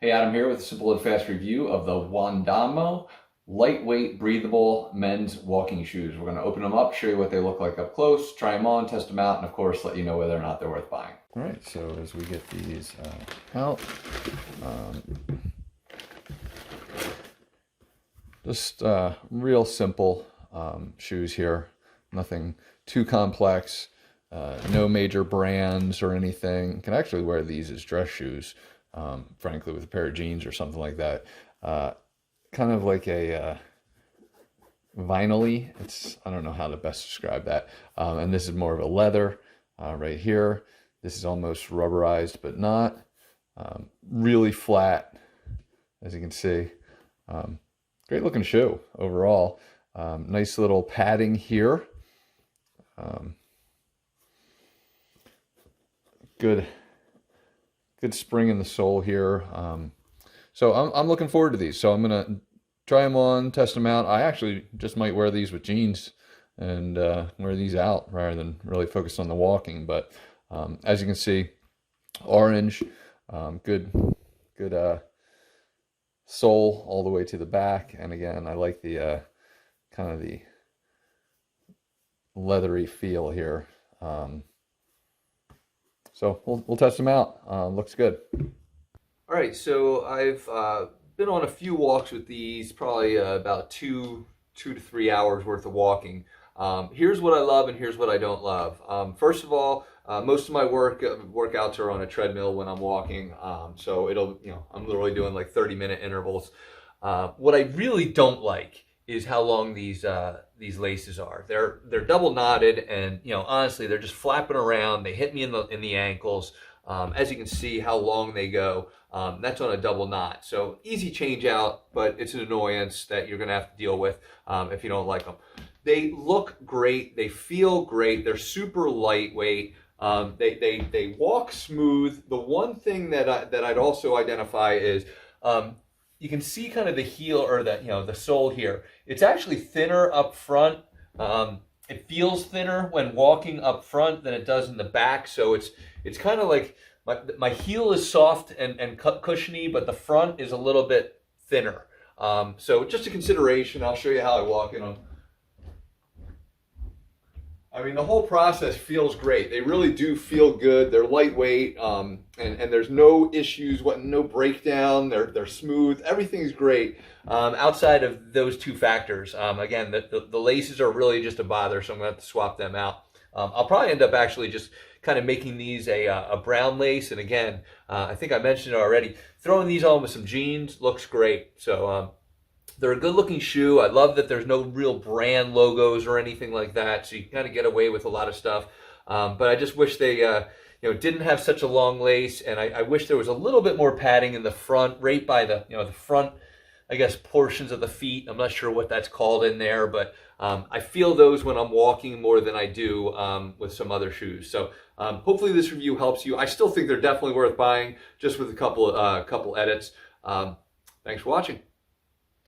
Hey, Adam here with a simple and fast review of the Wondamo lightweight, breathable men's walking shoes. We're going to open them up, show you what they look like up close, try them on, test them out, and of course let you know whether or not they're worth buying. All right, so as we get these out, just real simple shoes here, nothing too complex, no major brands or anything. You can actually wear these as dress shoes, frankly, with a pair of jeans or something like that. Kind of like a vinyl-y. I don't know how to best describe that. And this is more of a leather right here. This is almost rubberized, but not. Really flat, as you can see. Great looking shoe overall. Nice little padding here. Good spring in the sole here. So I'm looking forward to these. So I'm gonna try them on, test them out. I actually just might wear these with jeans and wear these out rather than really focus on the walking. But as you can see, orange, good sole all the way to the back. And again, I like the kind of the leathery feel here. So we'll test them out. Looks good. All right, so I've been on a few walks with these, probably about two to 3 hours worth of walking. Here's what I love and here's what I don't love. First of all, most of my workouts are on a treadmill when I'm walking, so I'm literally doing like 30-minute intervals. What I really don't like is how long these laces are. They're double knotted, and honestly, they're just flapping around. They hit me in the ankles. As you can see how long they go. That's on a double knot. So easy change out, but it's an annoyance that you're gonna have to deal with if you don't like them. They look great, they feel great, they're super lightweight, they walk smooth. The one thing that I'd also identify is you can see kind of the heel, or the sole here. It's actually thinner up front. It feels thinner when walking up front than it does in the back, so it's kind of like my heel is soft and cushiony, but the front is a little bit thinner. So just a consideration. I'll show you how I walk in them. I mean, the whole process feels great. They really do feel good. They're lightweight, and there's no issues, no breakdown. They're smooth. Everything's great outside of those two factors. Again, the laces are really just a bother, so I'm gonna have to swap them out. I'll probably end up actually just kind of making these a brown lace, and again, I think I mentioned it already, throwing these on with some jeans looks great. So they're a good looking shoe. I love that there's no real brand logos or anything like that, so you can kind of get away with a lot of stuff. But I just wish they didn't have such a long lace, and I wish there was a little bit more padding in the front, right by the the front, I guess, portions of the feet. I'm not sure what that's called in there, but I feel those when I'm walking more than I do with some other shoes. So hopefully this review helps you. I still think they're definitely worth buying, just with a couple edits. Thanks for watching.